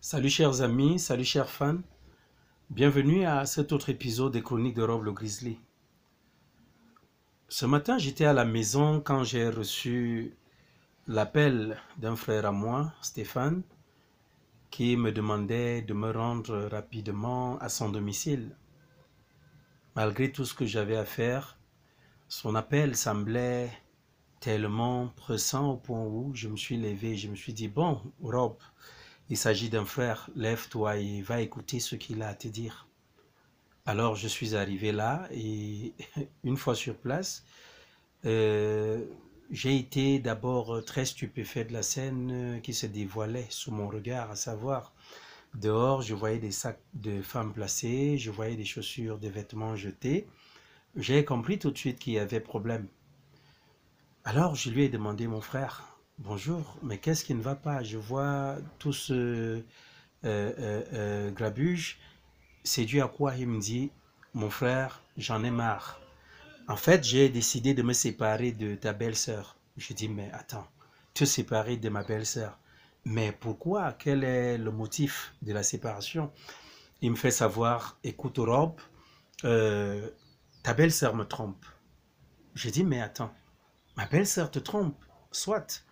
Salut chers amis, salut chers fans, bienvenue à cet autre épisode des Chroniques de Rob le Grizzly. Ce matin, j'étais à la maison quand j'ai reçu l'appel d'un frère à moi, Stéphane, qui me demandait de me rendre rapidement à son domicile. Malgré tout ce que j'avais à faire, son appel semblait tellement pressant au point où je me suis levé et je me suis dit, bon, Rob, il s'agit d'un frère, lève-toi et va écouter ce qu'il a à te dire. Alors je suis arrivé là et une fois sur place, euh, j'ai été d'abord très stupéfait de la scène qui se dévoilait sous mon regard, à savoir, dehors je voyais des sacs de femmes placés, je voyais des chaussures, des vêtements jetés. J'ai compris tout de suite qu'il y avait problème. Alors je lui ai demandé, mon frère, bonjour, mais qu'est-ce qui ne va pas? Je vois tout ce grabuge. C'est dû à quoi? Il me dit, mon frère, j'en ai marre. En fait, j'ai décidé de me séparer de ta belle-sœur. Je dis, mais attends, te séparer de ma belle-sœur. Mais pourquoi? Quel est le motif de la séparation? Il me fait savoir, écoute Rob, euh, ta belle-sœur me trompe. Je dis, mais attends, ma belle-sœur te trompe, soit.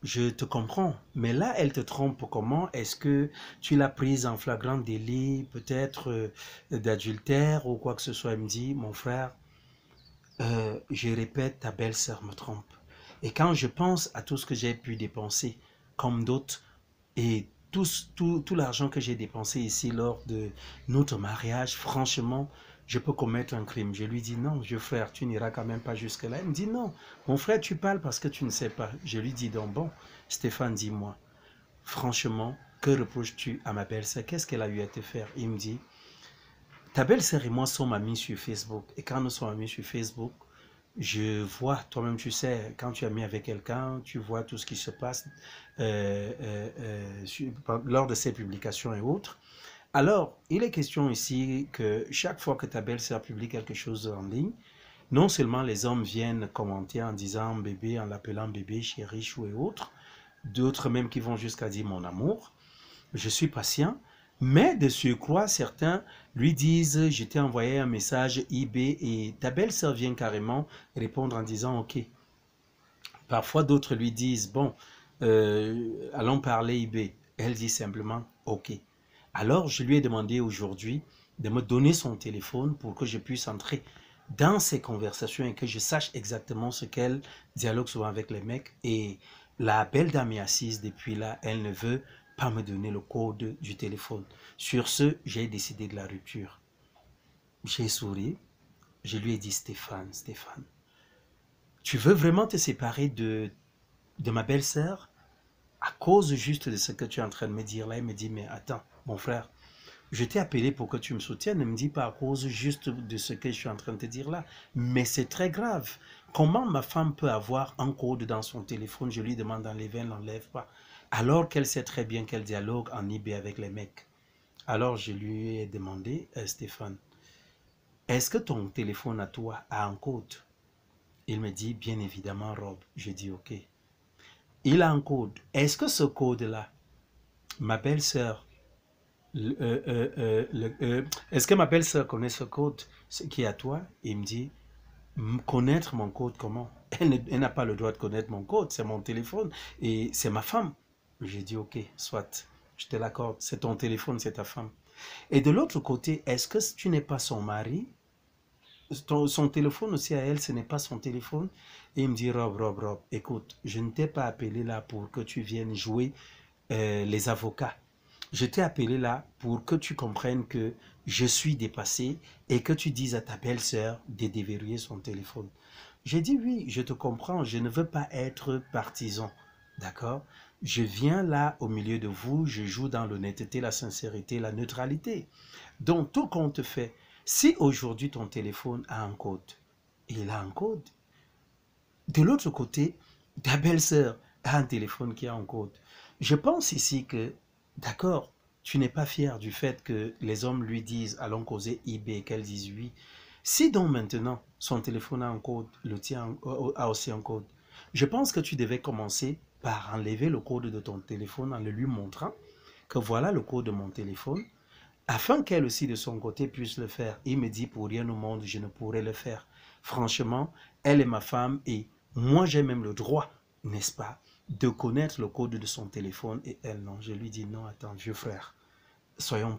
Je te comprends, mais là, elle te trompe comment? Est-ce que tu l'as prise en flagrant délit, peut-être d'adultère ou quoi que ce soit? Elle me dit, mon frère, je répète, ta belle-sœur me trompe. Et quand je pense à tout ce que j'ai pu dépenser comme dot et tout l'argent que j'ai dépensé ici lors de notre mariage, franchement, je peux commettre un crime. Je lui dis non, frère, tu n'iras quand même pas jusque-là. Il me dit non, mon frère, tu parles parce que tu ne sais pas. Je lui dis donc bon, Stéphane, dis-moi, franchement, que reproches-tu à ma belle-sœur? Qu'est-ce qu'elle a eu à te faire? Il me dit, ta belle-sœur et moi sommes amis sur Facebook. Et quand nous sommes amis sur Facebook, je vois, toi-même tu sais, quand tu es ami avec quelqu'un, tu vois tout ce qui se passe lors de ses publications et autres. Alors, il est question ici que chaque fois que ta belle-sœur publie quelque chose en ligne, non seulement les hommes viennent commenter en disant bébé, en l'appelant bébé, chéri, chou et autres, d'autres même qui vont jusqu'à dire mon amour, je suis patient, mais de surcroît, certains lui disent, je t'ai envoyé un message eBay et ta belle-sœur vient carrément répondre en disant, ok. Parfois, d'autres lui disent, bon, allons parler eBay. Elle dit simplement, ok. Alors, je lui ai demandé aujourd'hui de me donner son téléphone pour que je puisse entrer dans ces conversations et que je sache exactement ce qu'elle dialogue souvent avec les mecs. Et la belle dame est assise depuis là, elle ne veut pas me donner le code du téléphone. Sur ce, j'ai décidé de la rupture. J'ai souri, je lui ai dit, Stéphane, Stéphane, tu veux vraiment te séparer de ma belle-sœur à cause juste de ce que tu es en train de me dire là? Il me dit, mais attends, mon frère, je t'ai appelé pour que tu me soutiennes, ne me dis pas à cause juste de ce que je suis en train de te dire là. Mais c'est très grave. Comment ma femme peut avoir un code dans son téléphone? Je lui demande d'enlever, elle n'enlève pas. Alors qu'elle sait très bien qu'elle dialogue en eBay avec les mecs. Alors je lui ai demandé, Stéphane, est-ce que ton téléphone à toi a un code? Il me dit, bien évidemment, Rob. Je dis, ok. Il a un code. Est-ce que ce code-là, ma belle-sœur, est-ce que ma belle-sœur connaît ce code qui est à toi? Il me dit, connaître mon code comment? Elle n'a pas le droit de connaître mon code, c'est mon téléphone et c'est ma femme. J'ai dit, ok, soit, je te l'accorde, c'est ton téléphone, c'est ta femme. Et de l'autre côté, est-ce que tu n'es pas son mari? Son téléphone aussi à elle, ce n'est pas son téléphone. Et il me dit, Rob, écoute, je ne t'ai pas appelé là pour que tu viennes jouer les avocats. Je t'ai appelé là pour que tu comprennes que je suis dépassé et que tu dises à ta belle-sœur de déverrouiller son téléphone. J'ai dit oui, je te comprends, je ne veux pas être partisan, d'accord? Je viens là au milieu de vous, je joue dans l'honnêteté, la sincérité, la neutralité. Donc tout compte fait, si aujourd'hui ton téléphone a un code, il a un code. De l'autre côté, ta belle-sœur a un téléphone qui a un code. Je pense ici que, d'accord, tu n'es pas fier du fait que les hommes lui disent allons causer eBay, qu'elle dise oui. Si donc maintenant son téléphone a un code, le tien a aussi un code, je pense que tu devais commencer par enlever le code de ton téléphone en le lui montrant que voilà le code de mon téléphone, afin qu'elle aussi de son côté puisse le faire. Il me dit, pour rien au monde, je ne pourrais le faire. Franchement, elle est ma femme et moi j'ai même le droit, n'est-ce pas, de connaître le code de son téléphone et elle non. Je lui dis, non, attends, vieux frère, ne soyons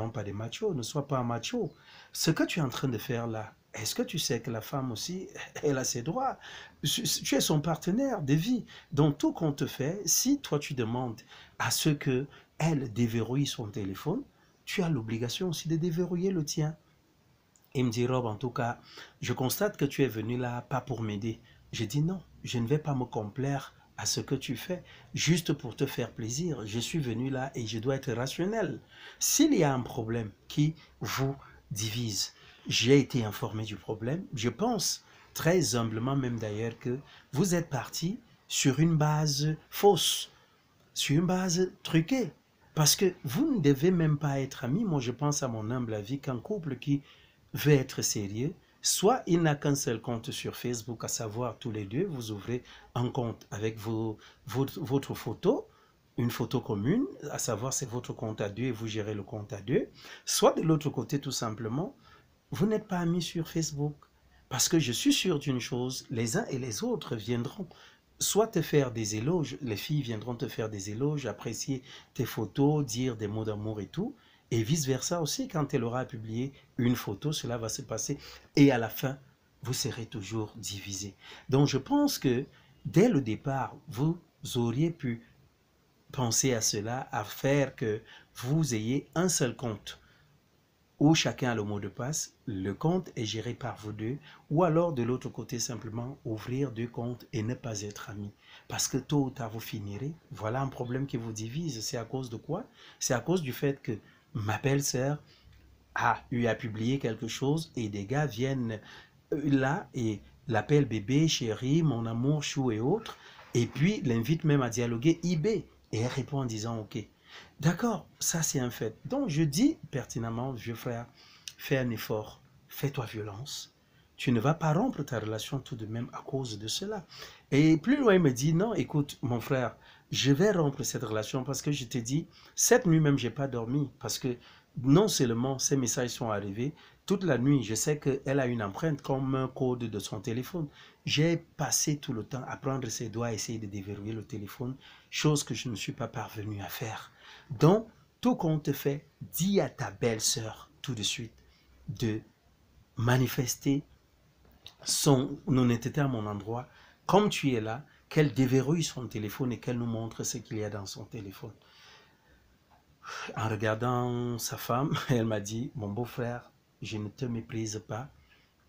pas des machos, ne sois pas un macho. Ce que tu es en train de faire là, est-ce que tu sais que la femme aussi, elle a ses droits? Tu es son partenaire de vie. Donc tout compte fait, si toi tu demandes à ce que elle déverrouille son téléphone, tu as l'obligation aussi de déverrouiller le tien. Il me dit, Rob, en tout cas, je constate que tu es venu là pas pour m'aider. Je dis non, je ne vais pas me complaire à ce que tu fais, juste pour te faire plaisir. Je suis venu là et je dois être rationnel. S'il y a un problème qui vous divise, j'ai été informé du problème. Je pense, très humblement même d'ailleurs, que vous êtes parti sur une base fausse, sur une base truquée. Parce que vous ne devez même pas être amis. Moi, je pense à mon humble avis qu'un couple qui veut être sérieux, soit il n'a qu'un seul compte sur Facebook, à savoir tous les deux, vous ouvrez un compte avec votre photo, une photo commune, à savoir c'est votre compte à deux et vous gérez le compte à deux, soit de l'autre côté tout simplement, vous n'êtes pas amis sur Facebook. Parce que je suis sûr d'une chose, les uns et les autres viendront soit te faire des éloges, les filles viendront te faire des éloges, apprécier tes photos, dire des mots d'amour et tout, et vice-versa aussi, quand elle aura publié une photo, cela va se passer, et à la fin, vous serez toujours divisés. Donc je pense que dès le départ, vous auriez pu penser à cela, à faire que vous ayez un seul compte où chacun a le mot de passe, le compte est géré par vous deux, ou alors de l'autre côté simplement ouvrir deux comptes et ne pas être amis. Parce que tôt ou tard vous finirez, voilà un problème qui vous divise. C'est à cause de quoi? C'est à cause du fait que ma belle-sœur a eu à publier quelque chose et des gars viennent là et l'appellent bébé, chéri, mon amour, chou et autres, et puis l'invite même à dialoguer IB. Et elle répond en disant ok. D'accord, ça c'est un fait. Donc je dis pertinemment, vieux frère, fais un effort, fais-toi violence. Tu ne vas pas rompre ta relation tout de même à cause de cela. Et plus loin, il me dit, non, écoute, mon frère, je vais rompre cette relation parce que je te dis, cette nuit même, je n'ai pas dormi parce que non seulement ces messages sont arrivés, toute la nuit, je sais qu'elle a une empreinte comme un code de son téléphone. J'ai passé tout le temps à prendre ses doigts, à essayer de déverrouiller le téléphone, chose que je ne suis pas parvenu à faire. Donc, tout compte fait, dis à ta belle-sœur tout de suite de manifester son honnêteté à mon endroit, comme tu es là, qu'elle déverrouille son téléphone et qu'elle nous montre ce qu'il y a dans son téléphone. En regardant sa femme, elle m'a dit, mon beau-frère, je ne te méprise pas,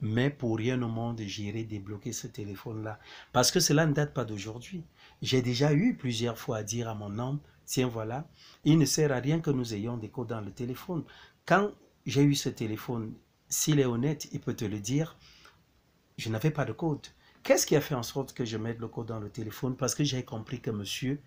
mais pour rien au monde, j'irai débloquer ce téléphone-là. Parce que cela ne date pas d'aujourd'hui. J'ai déjà eu plusieurs fois à dire à mon homme, tiens voilà, il ne sert à rien que nous ayons des codes dans le téléphone. Quand j'ai eu ce téléphone, s'il est honnête, il peut te le dire, je n'avais pas de code. Qu'est-ce qui a fait en sorte que je mette le code dans le téléphone? Parce que j'ai compris que monsieur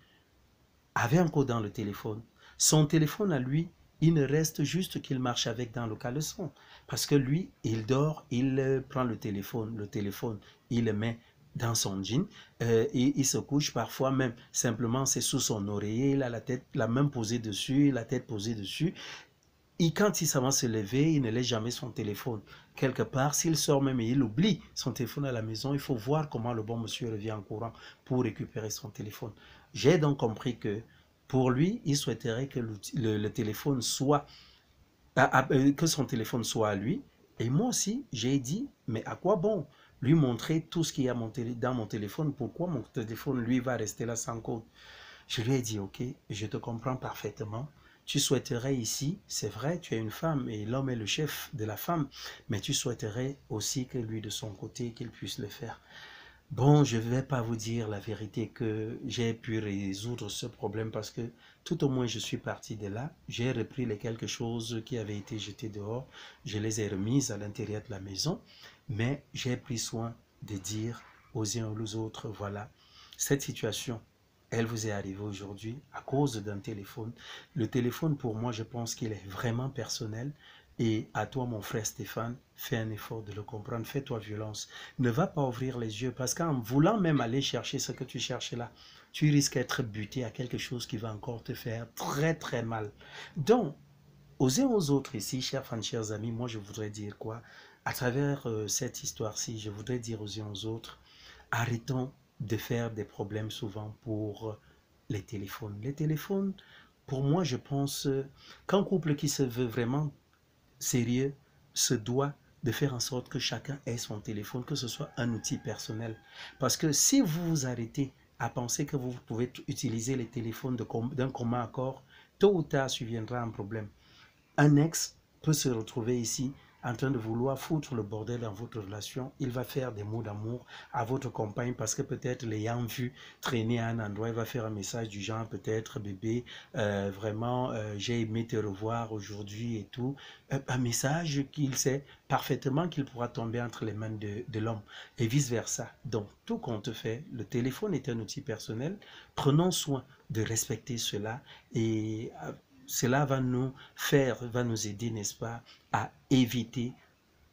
avait un code dans le téléphone. Son téléphone à lui, il ne reste juste qu'il marche avec dans le caleçon. Parce que lui, il dort, il prend le téléphone, il le met dans son jean, et il se couche parfois même, simplement c'est sous son oreiller, il a la main posée dessus, la tête posée dessus, et quand il s'en va se lever, il ne laisse jamais son téléphone. Quelque part, s'il sort même et il oublie son téléphone à la maison, il faut voir comment le bon monsieur revient en courant pour récupérer son téléphone. J'ai donc compris que pour lui, il souhaiterait que le téléphone soit, que son téléphone soit à lui. Et moi aussi, j'ai dit, mais à quoi bon lui montrer tout ce qu'il y a dans mon téléphone? Pourquoi mon téléphone, lui, va rester là sans code? Je lui ai dit, ok, je te comprends parfaitement. Tu souhaiterais ici, c'est vrai, tu es une femme et l'homme est le chef de la femme, mais tu souhaiterais aussi que lui, de son côté, qu'il puisse le faire. Bon, je ne vais pas vous dire la vérité que j'ai pu résoudre ce problème parce que tout au moins je suis parti de là. J'ai repris les quelque chose qui avaient été jetées dehors. Je les ai remises à l'intérieur de la maison. Mais j'ai pris soin de dire aux uns aux autres, voilà, cette situation, elle vous est arrivée aujourd'hui à cause d'un téléphone. Le téléphone, pour moi, je pense qu'il est vraiment personnel. Et à toi, mon frère Stéphane, fais un effort de le comprendre. Fais-toi violence. Ne va pas ouvrir les yeux parce qu'en voulant même aller chercher ce que tu cherches là, tu risques d'être buté à quelque chose qui va encore te faire très très mal. Donc, aux uns aux autres ici, chers fans, chers amis, moi je voudrais dire quoi? À travers cette histoire-ci, je voudrais dire aux uns aux autres, arrêtons de faire des problèmes souvent pour les téléphones. Les téléphones, pour moi, je pense qu'un couple qui se veut vraiment sérieux se doit de faire en sorte que chacun ait son téléphone, que ce soit un outil personnel. Parce que si vous vous arrêtez à penser que vous pouvez utiliser les téléphones d'un commun accord, tôt ou tard surviendra un problème. Un ex peut se retrouver ici en train de vouloir foutre le bordel dans votre relation. Il va faire des mots d'amour à votre compagne parce que peut-être l'ayant vu traîner à un endroit, il va faire un message du genre peut-être bébé, vraiment j'ai aimé te revoir aujourd'hui et tout. Un message qu'il sait parfaitement qu'il pourra tomber entre les mains de l'homme et vice versa. Donc tout compte fait, le téléphone est un outil personnel. Prenons soin de respecter cela et cela va nous aider, n'est-ce pas, à éviter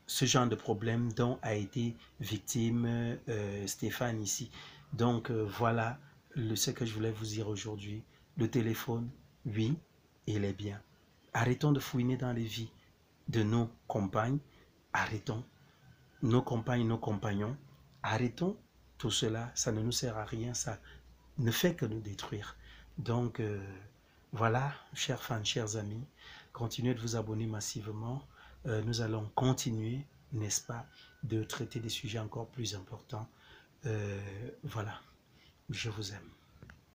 ce genre de problème dont a été victime Stéphane ici. Donc voilà ce que je voulais vous dire aujourd'hui. Le téléphone, oui, il est bien. Arrêtons de fouiner dans les vies de nos compagnes. Arrêtons. Nos compagnes, nos compagnons. Arrêtons tout cela. Ça ne nous sert à rien. Ça ne fait que nous détruire. Donc, voilà, chers fans, chers amis, continuez de vous abonner massivement. Nous allons continuer, n'est-ce pas, de traiter des sujets encore plus importants. Voilà, je vous aime.